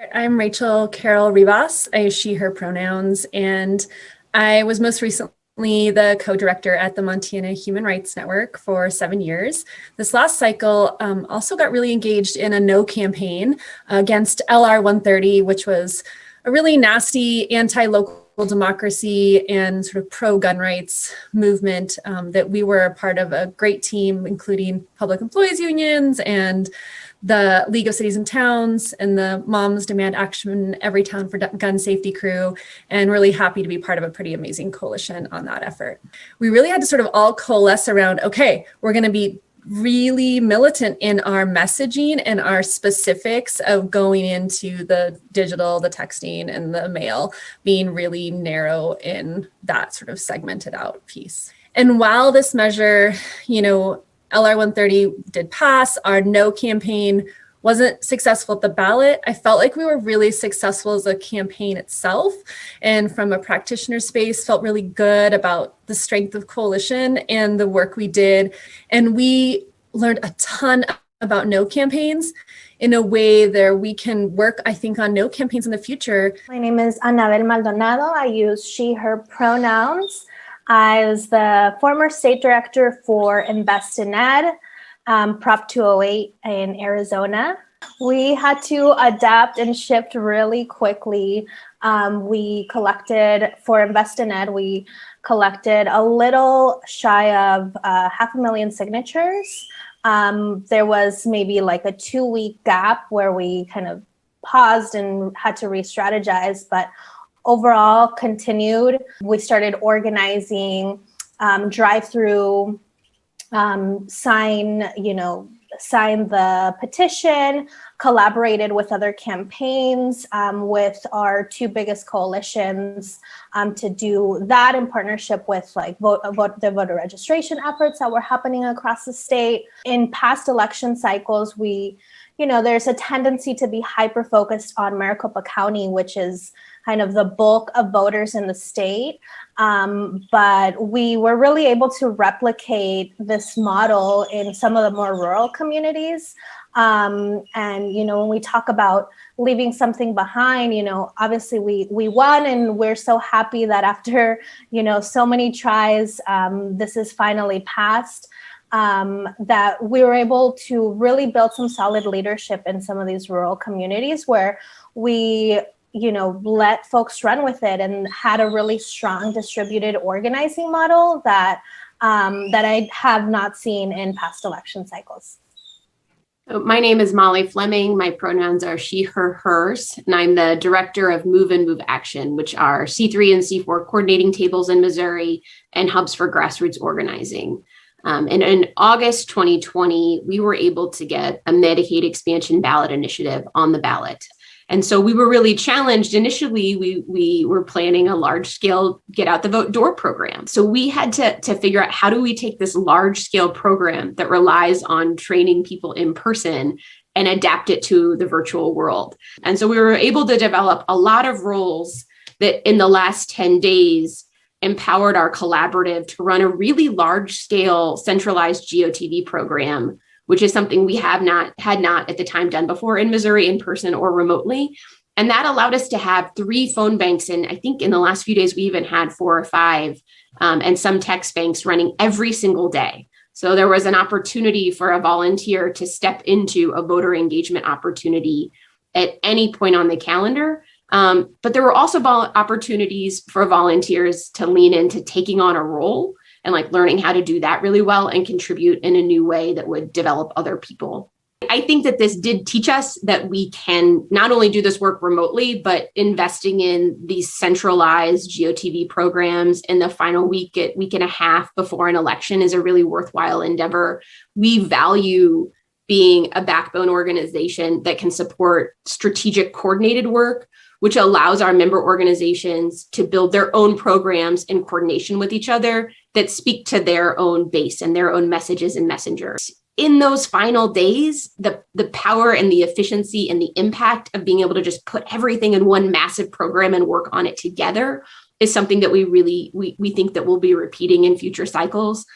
I'm Rachel Carol Rivas. I use she, her pronouns, and I was most recently the co-director at the Montana Human Rights Network for 7 years. This last cycle also got really engaged in a no campaign against LR 130, which was a really nasty anti-local democracy and sort of pro-gun rights movement that we were a part of a great team, including public employees unions and the League of Cities and Towns and the Moms Demand Action Every Town for Gun Safety crew, and really happy to be part of a pretty amazing coalition on that effort. We really had to sort of all coalesce around, okay, we're going to be really militant in our messaging and our specifics of going into the digital, the texting, and the mail, being really narrow in that sort of segmented out piece. And while this measure, LR 130 did pass, our no campaign wasn't successful at the ballot, I felt like we were really successful as a campaign itself. And from a practitioner space, felt really good about the strength of coalition and the work we did. And we learned a ton about no campaigns in a way that we can work, I think, on no campaigns in the future. My name is Anabel Maldonado. I use she, her pronouns. I was the former state director for Invest in Ed, Prop 208 in Arizona. We had to adapt and shift really quickly. We collected, for Invest in Ed, we collected a little shy of 500,000 signatures. There was maybe like a 2-week gap where we kind of paused and had to re-strategize, but overall continued. We started organizing drive-through, sign the petition, collaborated with other campaigns, with our 2 biggest coalitions to do that in partnership with the voter registration efforts that were happening across the state. In past election cycles, there's a tendency to be hyper-focused on Maricopa County, which is kind of the bulk of voters in the state. But we were really able to replicate this model in some of the more rural communities. And, when we talk about leaving something behind, obviously we won, and we're so happy that after, so many tries, this is finally passed. That we were able to really build some solid leadership in some of these rural communities where we let folks run with it and had a really strong distributed organizing model that I have not seen in past election cycles. My name is Molly Fleming. My pronouns are she, her, hers, and I'm the director of Move and Move Action, which are C3 and C4 coordinating tables in Missouri and hubs for grassroots organizing. And in August 2020, we were able to get a Medicaid expansion ballot initiative on the ballot. And so we were really challenged. Initially, we were planning a large scale get out the vote door program. So we had to figure out, how do we take this large scale program that relies on training people in person and adapt it to the virtual world? And so we were able to develop a lot of roles that in the last 10 days empowered our collaborative to run a really large scale centralized GOTV program, which is something we had not at the time done before in Missouri, in person or remotely. And that allowed us to have 3 phone banks. And I think in the last few days, we even had 4 or 5 and some text banks running every single day. So there was an opportunity for a volunteer to step into a voter engagement opportunity at any point on the calendar. But there were also opportunities for volunteers to lean into taking on a role and learning how to do that really well and contribute in a new way that would develop other people. I think that this did teach us that we can not only do this work remotely, but investing in these centralized GOTV programs in the final week and a half before an election is a really worthwhile endeavor. We value being a backbone organization that can support strategic coordinated work, which allows our member organizations to build their own programs in coordination with each other that speak to their own base and their own messages and messengers. In those final days, the power and the efficiency and the impact of being able to just put everything in one massive program and work on it together is something that we think that we'll be repeating in future cycles.